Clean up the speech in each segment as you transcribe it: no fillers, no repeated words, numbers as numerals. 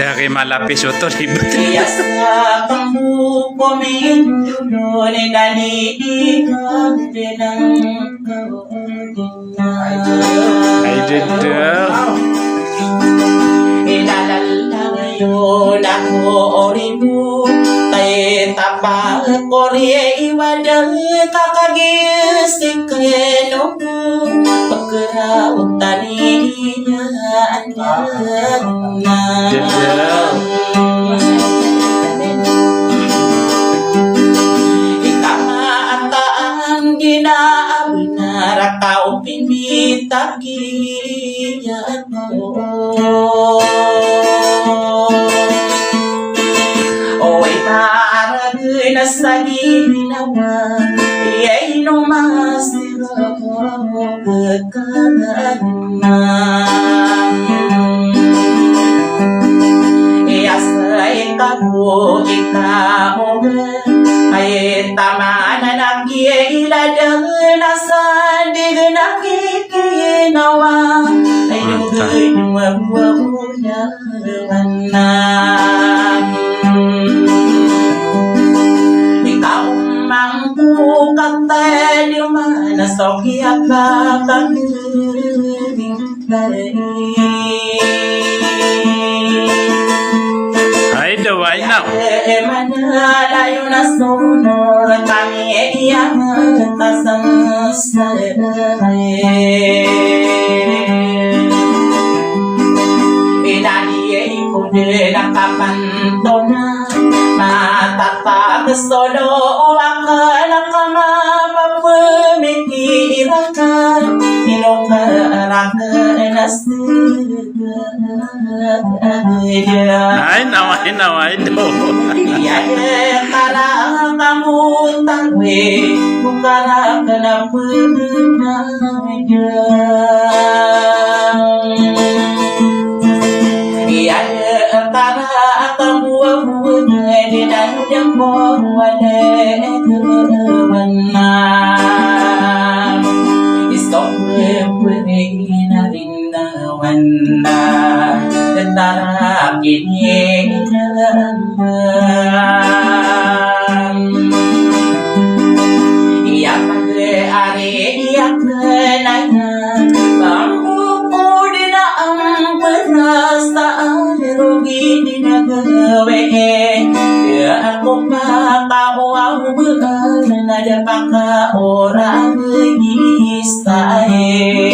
Dari malapis ito, libot. Iya sa kambu pamindulon naliligaw din ang kaunay. I did Ilalala ngayon ako oribo tay tapang korye iwadang kakagising kayo pagkarautan niya Ikama ang ginaabol na rakaw pinitagiyan mo Oy maragay na sa ginawa Iya'y numasira pagkakanan Iyasa'y tago ikaw Ay tama na nag-iiladang nasa dig nakikinawa Ay nungay mabuabulan na Ikaw mangbukat tayo manasokya ka pag-ibig I know, I know. Manalayo na sunod kami iyan tasang Pinaliyay ko din ang kapanto na matatag solo akala ka mapapumikira ka inokarakan na siya I know, I know. Iya'y karang kamutang we Bukara ka na pagdang Iya'y karang kamuamuan Dinanudang mo wala kawanam Istong pwede na rin nawan na Tentara kini Iyak pag-ari, iyak nanya Bambu po din ang perasaan Rugi din nagawe Kaya ako makawaw bukan Nada paka orang gisay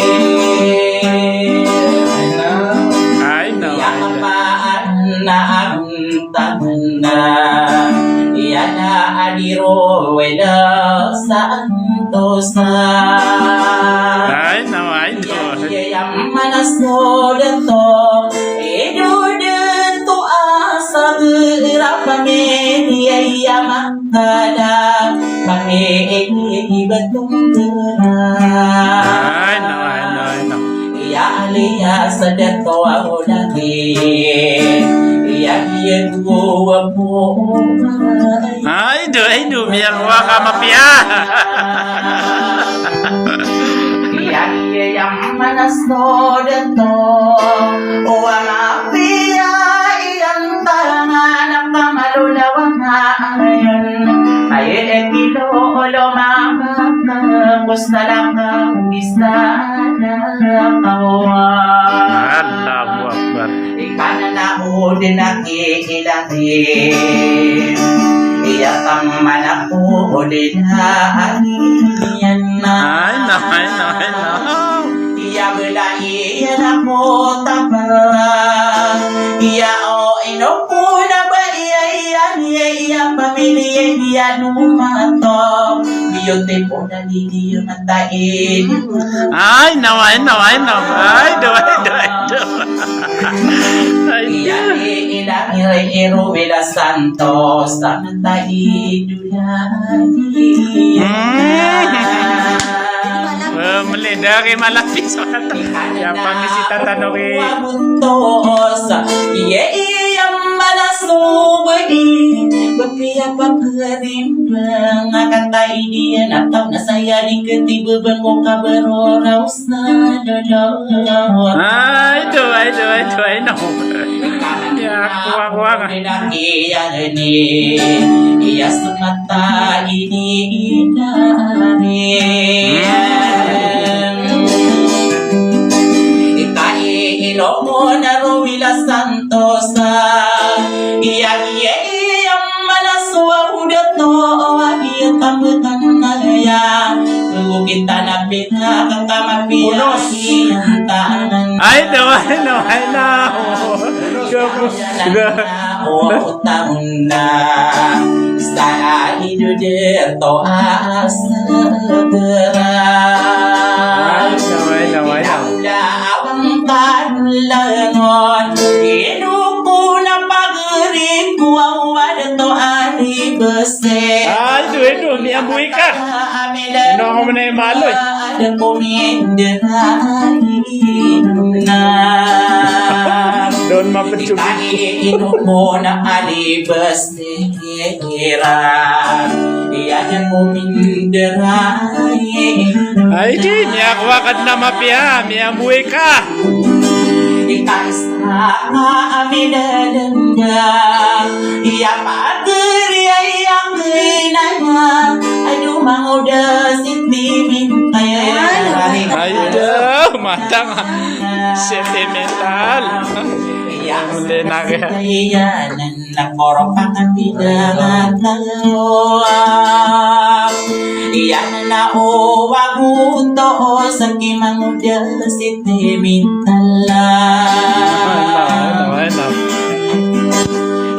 na ang tamanda Iyan na adiro wala sa antosa I know. Iyayang manaso dato Edo dito asa gerap kami Iyayang makada Kami ibatong gerap I know. Iya aliya sa dato ako lagi Iya gua po I know. Biar gua ka mapia. Iya yang manaso dato O ang apia Iyang tarangan Ang kamalulawang haayon Ay ekilolo mama Tapos na lang ang isa na kawan Allahu Akbar. Ika na naudin nakikilahin Iyak ang manako din haanin na I know. Iya bela iya ako tapang Iya o inopuna ba iya pamilya iya numato Biyote po na niyo matain I know. Iya ilang iro bela santos Tamatay dulani Mali, dari malapis. Yang pamisita tanong Iya iyang malas subay Bapiya paparim Ngakatay diyan Ataw na saya di ketibaban ko kabaroraw sa dalawa Ay, do, I know. Ya, kuha ka. Iya semata ini Ikai ilomo na Rovila Santosa Iya yang mana suah udah toa Iya tambutan naya kita napita kakamapiya Iyantanan I know. Tahun na Sa inudirto asagara I know. Awang kalangon Inupo na pagri ko ang wadato ani bese Ay, do, may amoy ka. Ano ako mo na yung maloy? Ada pumindirahin na Doon mapatsubi. Iinom mo na alibas ni Kira Iyan ang pumindirahin Ay, di, niya kuwakad na mapia. May amoy ka. Ikasa amin dalanda Iya pagri ay akinaya Aduh mau desit bibintay Ay, do, matang sentimental. Muli na kaya. Kayanan na koropakan pinangatalawa Iyan na uwaguto sa kimang desit bibintala I know.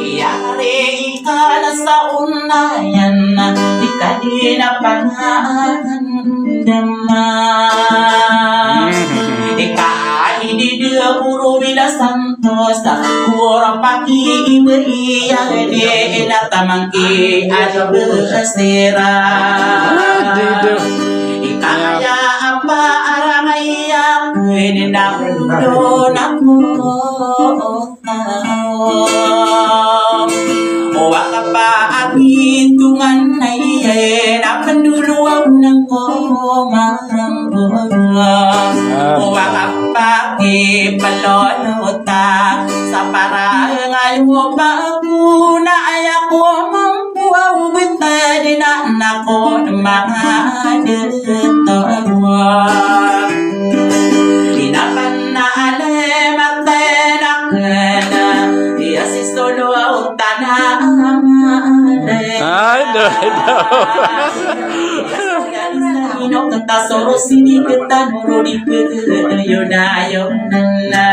Iyari ka na sa unayan na di ka di na pangaandama Ika ididya puro bila santos sa kurang paki-iba iya di na tamangki at bersera Dido. Ikaya apa aramaya pwede na doon ako Owa ka pa at hitungan na iyan na panduluwag ng kumaranggola Owa ka pa ipalolota sa parangal mo ba ako na ay ako mampuaw bitay na nako ng mga detawa Dinapan na alematenak na iya si solo ang tanamale Ay, do. Ino kata soro sini kita nuru di yudayo nana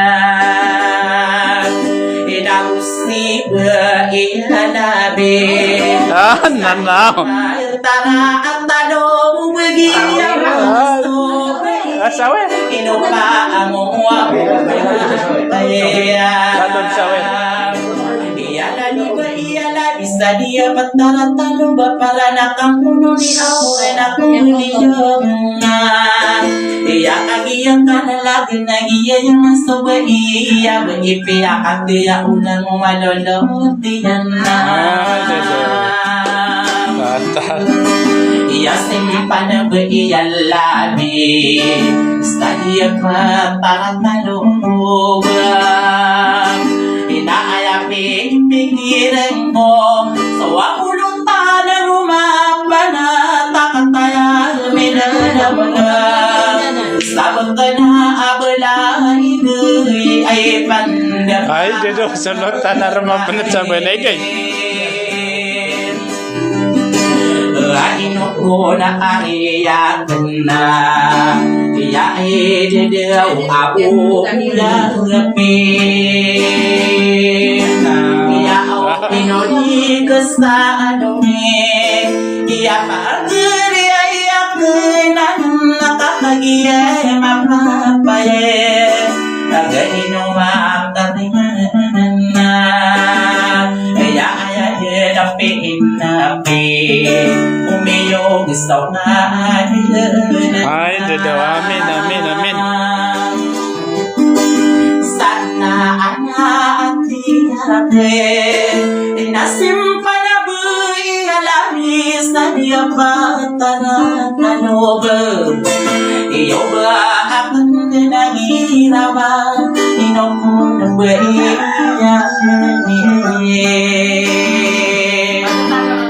Ida usi beihanabe Nanaw. Tara at tanong begiyang Asawe. Ino pa ang uwa Ladon sawe. Iyala di ba iyala bisa dia patara-talo ba para nakampuno ni aure na kumulidonga Iya kagiyan ka na lagi na iya yung maso ba iya ba ipiyakat dia unang maloloti yan na Bata. Iya simpan na ba iya labi Sa iya patara-talo ba Inaayapin pikiran mo Sa wakulong tanang umapa na Takataya minadamga Sabang ka na abala Ibig ay pandang Ay, dito. Sunod na ramapanat sa banay Ino ko na ariyakan na Iya ay didaw ako ulapin Iya ako pinuli ka sa anumin Iya pagkiri ay akin ang nakakagiyay mapapaye Nagaino makataringan na Kaya ay napin Umiyong gusto na Ay, dito. Amin. Sana anak Nasimpan na buhay alabis na niya patara kanoba. Iyo ba akan nagirawa inoko na buhay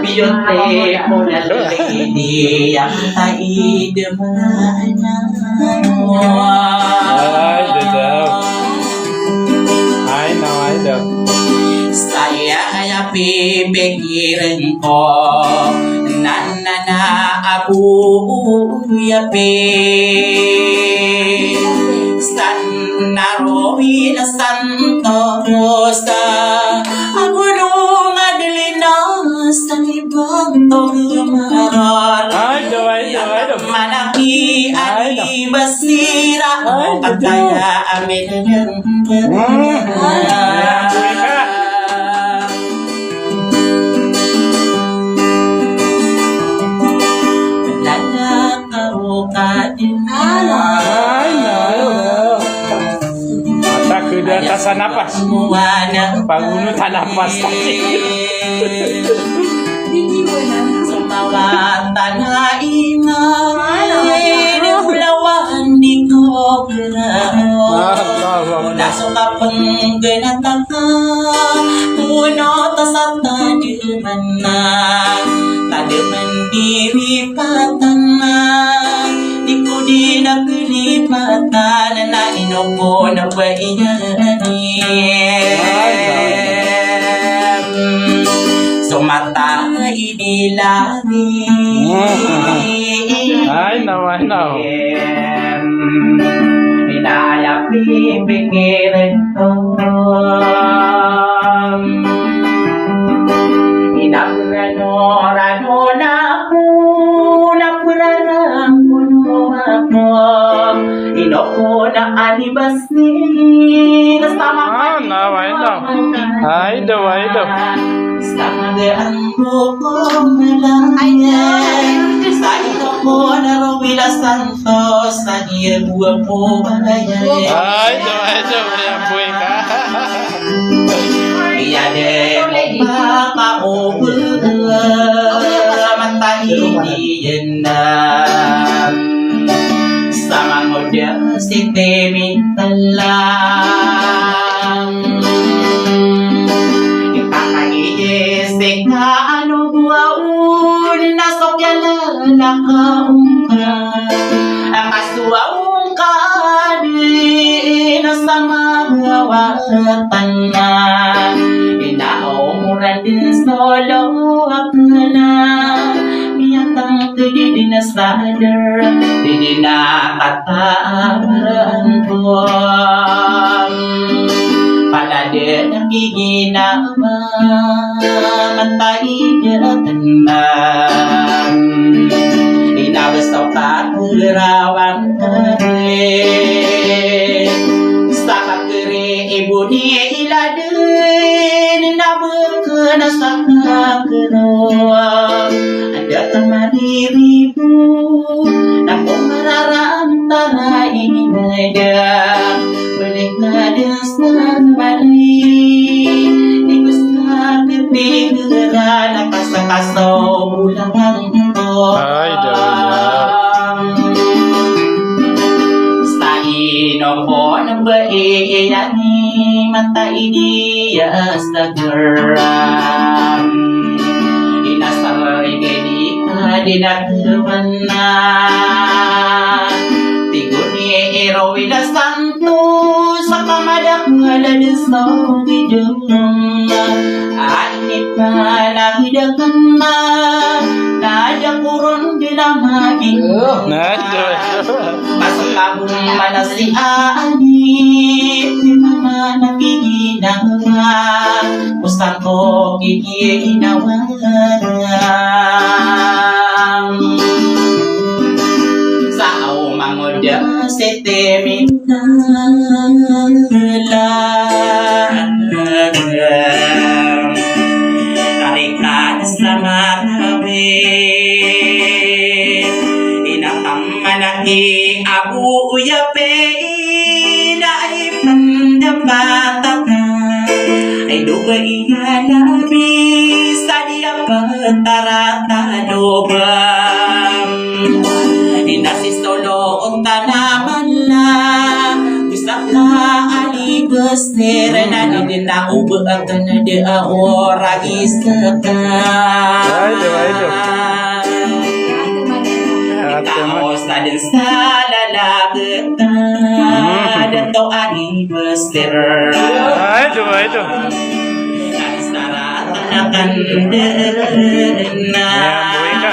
biyote mo na lady ang taidemana. Ay, daw. Ay, daw. Saya kaya pipikirin ko na abu yape san narowi na santo rosa aguno madalina sa ibang tumarar. Ay, daw. Manaki ay basira kaya amin Mata ke di atas napas. Pangunutan napas tadi. Sumawatan na ingay Nagulawan di ko Nasok kapang ganataka Puno tasat na diman na Tadiman diri patana Di ko di naglipatan Na inoko na waiyani Sumata idilani I know. Inayap pipikirin ko Inaprano na ako Napurarang puno ako Inoko na alibasi Nasama I know. Sanggaan mo ko malayan Sa ito ko na Rovila Santos Sa iya buwa po bayan Ay, daw. Yang buhay ka. Iyade mo makaubul Matay diyan na Sa mangodya si Temi talang Ipakaisik na ano buwaun Nasok yan lakaong ka Ang kasuwaong ka di Nasa magawatan na Inaumuran din solo ako na Miyatang kadi na sadar Di na kataan ko Palade nagiginawa Matay jatan Inabasaw ka kurawang kare Sa kakere ibu ni iladin Nabur ke nasa kakero Ada kemadiribu Naku merarantara indah Melikadin sembali Ikusta kepikiran Nakasa-kasaw bulangan ko Ay, daw. Sa inopo ng baiyani Mata ini ya sagaram Inasaray gani ka dinagdaman na Tigo ni Rovila Santos Sa kamadak wala din sa gijong Anit ka nahidagan na Nada kurun dinamagin Pasok labong manasihaan Di mga nakikinawa Kusang ko kikinawa Sa umangoda si Temitala Tarikan sa marawin Inakamanahi abu uyape Ay pandapataka Ay Inuba iya labis Sadia pataratadobam Inasistolo o tanaman lang Bisa ka alibas Nera na din na ubag na di aoragis ka Kaos na din sa lalagatan Dato alibas Ay, ito. Nasaratan na buhay ka.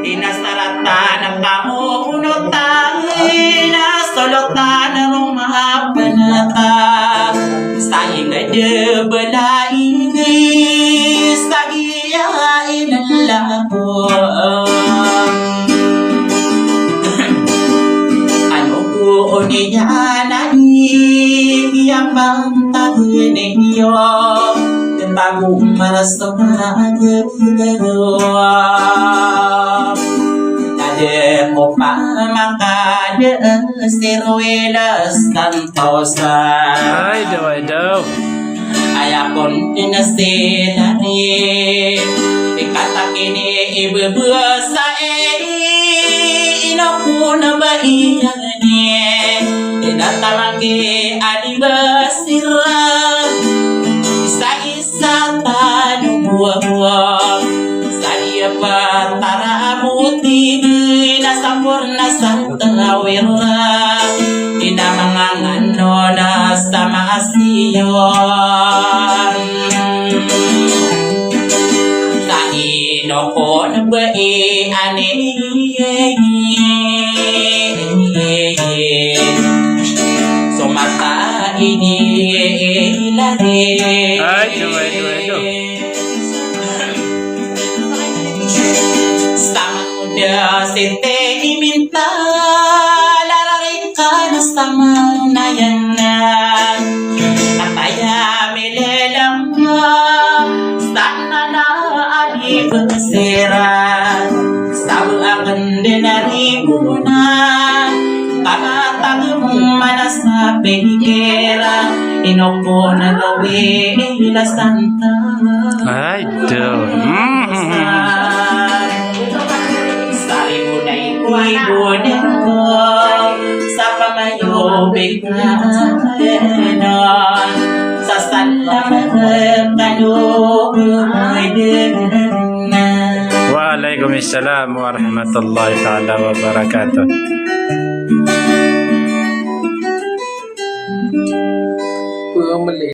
Inasaratan ang kamunutan Inasulutan ang rumapanata Sa ingay balaing Sa giyain ang labon Ano po niya na Iyang bang tagunin Bagong marasto na Nade mo pa makada Siruelas kantosa Ay, daw. Ayakon tinasila rin Ikatakini ibubusa Inakuna ba iyan Tinatamangi adibasira Isa-isa tanong buwa-buwa Sa iya pa tarabuti Nasambor na sa tawira Inamangangan na sa maasiyon Sa inokon ba ani Sumata ini ilari Ay, ito. Sama muda sinte iminta Lararin ka na sama na yan Kataya milelang Sana na alibasiran Sabu akan dinaribunan Tagatag mong manas na pihira Inoko na lawi ila santa Ay, daw. Sari mo na ikuibunin ko Sa pamayobig na Sa salamat kanubuhay din Waalaikumsalam warahmatullahi ta'ala wabarakatuh. Mali.